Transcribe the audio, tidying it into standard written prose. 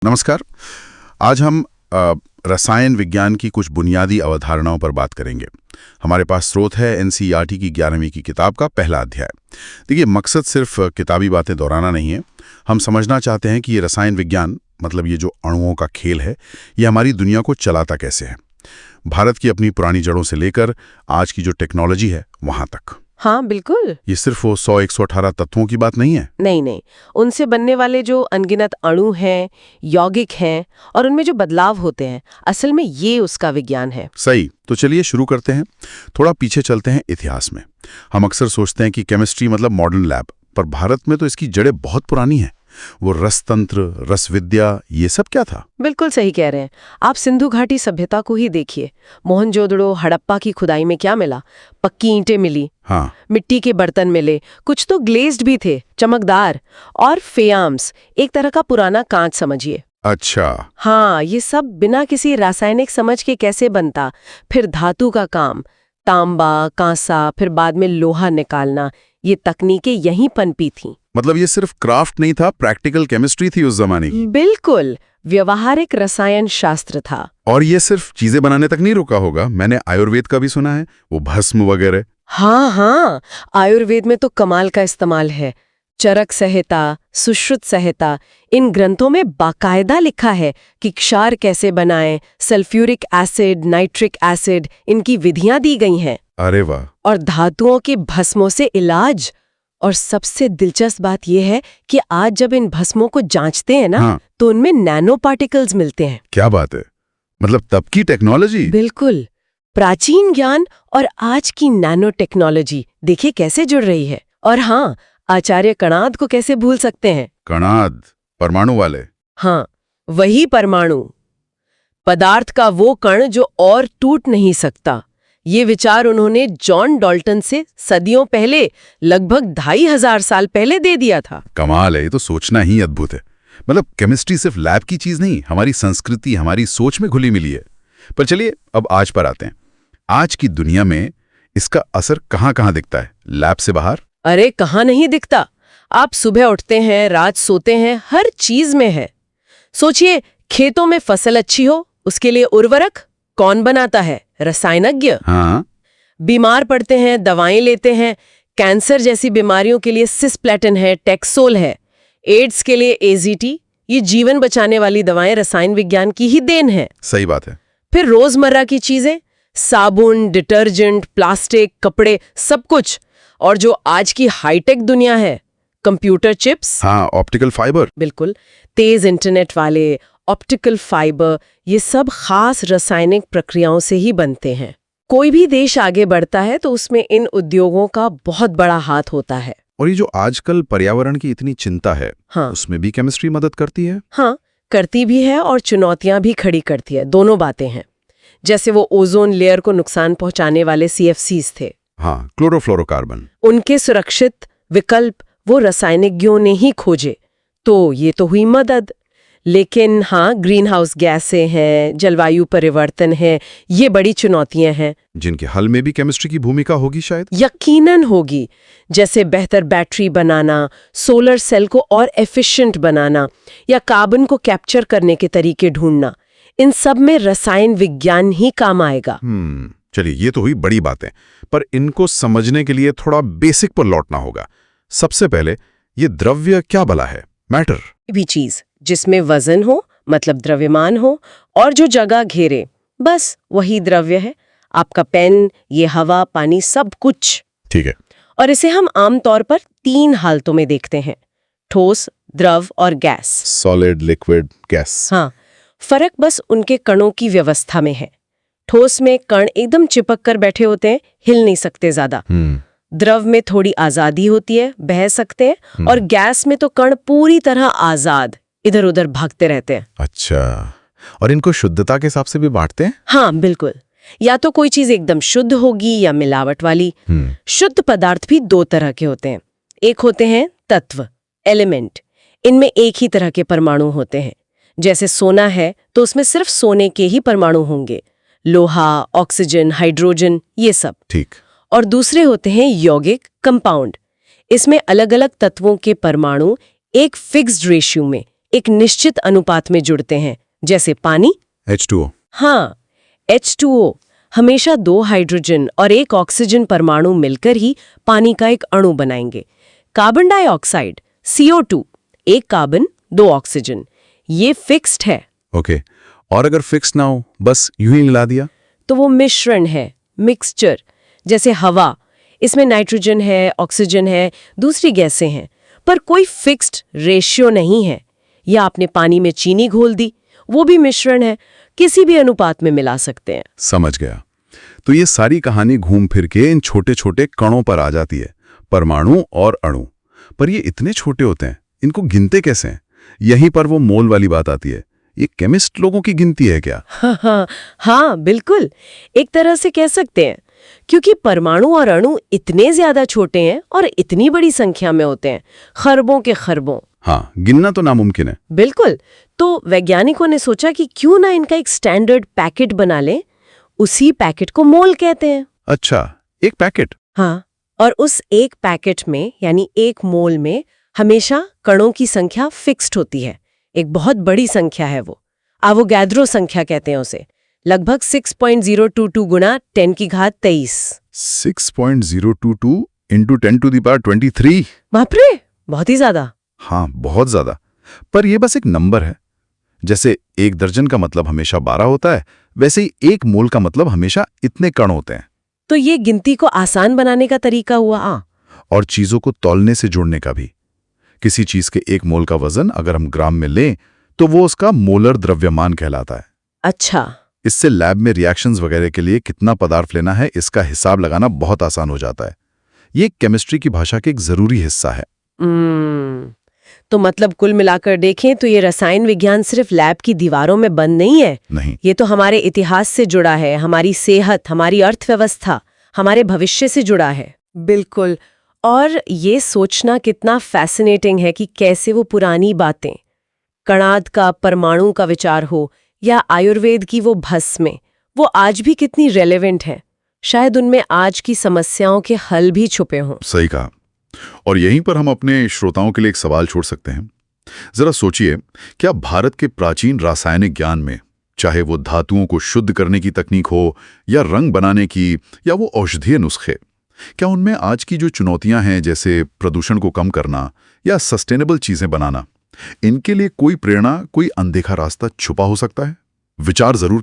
नमस्कार। आज हम रसायन विज्ञान की कुछ बुनियादी अवधारणाओं पर बात करेंगे। हमारे पास स्रोत है एनसीईआरटी की 11वीं की किताब का पहला अध्याय। देखिए, मकसद सिर्फ किताबी बातें दोहराना नहीं है। हम समझना चाहते हैं कि ये रसायन विज्ञान, मतलब ये जो अणुओं का खेल है, ये हमारी दुनिया को चलाता कैसे है, भारत की अपनी पुरानी जड़ों से लेकर आज की जो टेक्नोलॉजी है वहां तक। हाँ बिल्कुल। ये सिर्फ वो 100-118 तत्वों की बात नहीं है। नहीं, उनसे बनने वाले जो अनगिनत अणु हैं, यौगिक हैं और उनमें जो बदलाव होते हैं, असल में ये उसका विज्ञान है। सही। तो चलिए शुरू करते हैं। थोड़ा पीछे चलते हैं इतिहास में। हम अक्सर सोचते हैं कि केमिस्ट्री मतलब मॉडर्न लैब, पर भारत में तो इसकी जड़ें बहुत पुरानी हैं। वो रसतंत्र, रसविद्या, ये सब क्या था? बिल्कुल सही कह रहे हैं आप। सिंधु घाटी सभ्यता को ही देखिए। मोहनजोदड़ो, हड़प्पा की खुदाई में क्या मिला? पक्की ईंटें मिली, हाँ, मिट्टी के बर्तन मिले, कुछ तो ग्लेज्ड भी थे, चमकदार, और फेयाम्स, एक तरह का पुराना कांच समझिए। अच्छा। हाँ, ये सब बिना किसी रासायनिक समझ के कैसे बनता? फिर धातु का काम, तांबा, कांसा, फिर बाद में लोहा निकालना, ये तकनीकें यहीं पनपी थीं। मतलब ये सिर्फ क्राफ्ट नहीं था, प्रैक्टिकल केमिस्ट्री थी उस जमाने की। बिल्कुल, व्यवहारिक रसायन शास्त्र था। और ये सिर्फ चीजें बनाने तक नहीं रुका होगा। मैंने आयुर्वेद का भी सुना है, वो भस्म वगैरह। हाँ, आयुर्वेद में तो कमाल का इस्तेमाल है। चरक संहिता, सुश्रुत संहिता, इन ग्रंथों में बाकायदा लिखा है कि क्षार कैसे बनाएं, सल्फ्यूरिक एसिड, नाइट्रिक एसिड, इनकी विधियां दी गई हैं। अरे वाह। और धातुओं के भस्मों से इलाज। और सबसे दिलचस्प बात यह है कि आज जब इन भस्मों को जांचते हैं ना, हाँ। तो उनमें नैनो पार्टिकल्स मिलते हैं। क्या बात है, मतलब तब की टेक्नोलॉजी। बिल्कुल, प्राचीन ज्ञान और आज की नैनो टेक्नोलॉजी देखिए कैसे जुड़ रही है। और हाँ, आचार्य कणाद को कैसे भूल सकते हैं? कणाद, परमाणु वाले। हाँ, वही परमाणु, पदार्थ का वो कण जो और टूट नहीं सकता। ये विचार उन्होंने जॉन डाल्टन से सदियों पहले, लगभग 2500 साल पहले दे दिया था। कमाल है, ये तो सोचना ही अद्भुत है। मतलब केमिस्ट्री सिर्फ लैब की चीज नहीं, हमारी संस्कृति, हमारी सोच में घुली मिली है। पर चलिए अब आज पर आते हैं। आज की दुनिया में इसका असर कहाँ दिखता है, लैब से बाहर? अरे कहाँ नहीं दिखता। आप सुबह उठते हैं, रात सोते हैं, हर चीज में है। सोचिए, खेतों में फसल अच्छी हो, उसके लिए उर्वरक कौन बनाता है? रसायनज्ञ। हाँ। बीमार पड़ते हैं, दवाएं लेते हैं। कैंसर जैसी बीमारियों के लिए सिस्प्लेटिन है, टेक्सोल है। एड्स के लिए एजीटी। ये जीवन बचाने वाली दवाएं रसायन विज्ञान की ही देन है। सही बात है। फिर रोजमर्रा की चीजें, साबुन, डिटर्जेंट, प्लास्टिक, कपड़े, सब कुछ। और जो आज की हाईटेक दुनिया है, कंप्यूटर चिप्स। हाँ, ऑप्टिकल फाइबर। बिल्कुल, तेज इंटरनेट वाले ऑप्टिकल फाइबर, ये सब खास रासायनिक प्रक्रियाओं से ही बनते हैं। कोई भी देश आगे बढ़ता है तो उसमें इन उद्योगों का बहुत बड़ा हाथ होता है। और ये जो आजकल पर्यावरण की इतनी चिंता है, हाँ, उसमें भी केमिस्ट्री मदद करती है। हाँ, करती भी है और चुनौतियां भी खड़ी करती है। दोनों बातें हैं। जैसे वो ओजोन लेयर को नुकसान पहुंचाने वाले CFCs थे, हाँ, क्लोरोफ्लोरोकार्बन, उनके सुरक्षित विकल्प वो रासायनिज्ञों ने ही खोजे। तो ये तो हुई मदद। लेकिन हाँ, ग्रीन हाउस गैसें हैं, जलवायु परिवर्तन है, ये बड़ी चुनौतियां हैं जिनके हल में भी केमिस्ट्री की भूमिका होगी शायद। यकीनन होगी। जैसे बेहतर बैटरी बनाना, सोलर सेल को और एफिशिएंट बनाना, या कार्बन को कैप्चर करने के तरीके ढूंढना। इन सब में रसायन विज्ञान ही काम आएगा। चलिए, ये तो हुई बड़ी बातें, पर इनको समझने के लिए थोड़ा बेसिक पर लौटना होगा। सबसे पहले, ये द्रव्य क्या भला है? मैटर भी चीज जिसमें वजन हो, मतलब द्रव्यमान हो, और जो जगह घेरे, बस वही द्रव्य है। आपका पेन, ये हवा, पानी, सब कुछ। ठीक है। और इसे हम आमतौर पर 3 हालतों में देखते हैं: ठोस, द्रव और गैस। Solid, liquid, gas. हाँ, फर्क बस उनके कणों की व्यवस्था में है। ठोस में कण एकदम चिपक कर बैठे होते हैं, हिल नहीं सकते ज्यादा। द्रव में थोड़ी आजादी होती है, बह सकते हैं। और गैस में तो कण पूरी तरह आजाद, इधर उधर भागते रहते हैं। अच्छा, और इनको शुद्धता के हिसाब से भी बांटते हैं? हाँ बिल्कुल। या तो कोई चीज एकदम शुद्ध होगी या मिलावट वाली। शुद्ध पदार्थ भी 2 तरह के होते हैं। एक होते हैं तत्व, एलिमेंट। इनमें एक ही तरह के परमाणु होते हैं। जैसे सोना है तो उसमें सिर्फ सोने के ही परमाणु होंगे। लोहा, ऑक्सीजन, हाइड्रोजन, ये सब। ठीक। और दूसरे होते हैं यौगिक, कंपाउंड। इसमें अलग अलग तत्वों के परमाणु एक फिक्स्ड रेशियो में, एक निश्चित अनुपात में जुड़ते हैं, जैसे पानी। H2O। हाँ, H2O हमेशा 2 हाइड्रोजन और 1 ऑक्सीजन परमाणु मिलकर ही पानी का एक अणु बनाएंगे। Carbon dioxide CO2 1 carbon 2 oxygen, ये फिक्स्ड है। ओके, और अगर फिक्स ना हो, बस यूं ही मिला दिया? तो वो मिश्रण है, मिक्सचर। जैसे हवा, इसमें नाइट्रोजन है, ऑक्सीजन है, दूसरी गैसें हैं, पर कोई फिक्स्ड रेशियो नहीं है। या आपने पानी में चीनी घोल दी, वो भी मिश्रण है, किसी भी अनुपात में मिला सकते हैं। समझ गया। तो ये सारी कहानी घूम फिर के इन छोटे छोटे कणों पर आ जाती है, परमाणु और अणु। पर ये इतने छोटे होते हैं, इनको गिनते कैसे हैं? यहीं पर वो मोल वाली बात आती है। ये केमिस्ट लोगों की गिनती है क्या? हाँ, बिल्कुल, एक तरह से कह सकते हैं, क्योंकि परमाणु और अणु इतने ज्यादा छोटे हैं और इतनी बड़ी संख्या में होते हैं, खरबों के खरबों। हाँ, गिनना तो नामुमकिन है। बिल्कुल। तो वैज्ञानिकों ने सोचा कि क्यों ना इनका एक स्टैंडर्ड पैकेट बना लें। उसी पैकेट को मोल कहते हैं। अच्छा, एक पैकेट? हाँ, और उस एक पैकेट में यानी एक मोल में हमेशा कणों की संख्या फिक्स्ड होती है। एक बहुत बड़ी संख्या है वो, आवोगैड्रो संख्या कहते हैं उसे। लगभग 6.022 गुणा 10 की घात 23। 6.022 इंटू 10 टू द पावर 23। बाप रे, बहुत ही ज्यादा। हाँ, बहुत ज्यादा। पर यह बस एक नंबर है। जैसे 1 दर्जन का मतलब हमेशा 12 होता है, वैसे ही 1 मोल का मतलब हमेशा इतने कण होते हैं। तो ये गिनती को आसान बनाने का तरीका हुआ। और चीजों को तौलने से जोड़ने का भी। किसी चीज के 1 मोल का वजन अगर हम ग्राम में लें तो वो उसका मोलर द्रव्यमान कहलाता है। अच्छा। इससे लैब में रिएक्शंस वगैरह के लिए कितना पदार्थ लेना है, इसका हिसाब लगाना बहुत आसान हो जाता है। ये केमिस्ट्री की भाषा का एक जरूरी हिस्सा है। तो मतलब कुल मिलाकर देखें तो ये रसायन विज्ञान सिर्फ लैब की दीवारों में बंद नहीं है। नहीं, ये तो हमारे इतिहास से जुड़ा है, हमारी सेहत, हमारी अर्थव्यवस्था, हमारे भविष्य से जुड़ा है। बिल्कुल। और ये सोचना कितना फैसिनेटिंग है कि कैसे वो पुरानी बातें, कणाद का, परमाणु का विचार हो या आयुर्वेद की वो भस्में, वो आज भी कितनी रेलेवेंट है। शायद उनमें आज की समस्याओं के हल भी छुपे हों। सही कहा। और यहीं पर हम अपने श्रोताओं के लिए एक सवाल छोड़ सकते हैं। जरा सोचिए, क्या भारत के प्राचीन रासायनिक ज्ञान में, चाहे वो धातुओं को शुद्ध करने की तकनीक हो या रंग बनाने की या वो औषधीय नुस्खे, क्या उनमें आज की जो चुनौतियां हैं, जैसे प्रदूषण को कम करना या सस्टेनेबल चीजें बनाना, इनके लिए कोई प्रेरणा, कोई अनदेखा रास्ता छुपा हो सकता है? विचार जरूर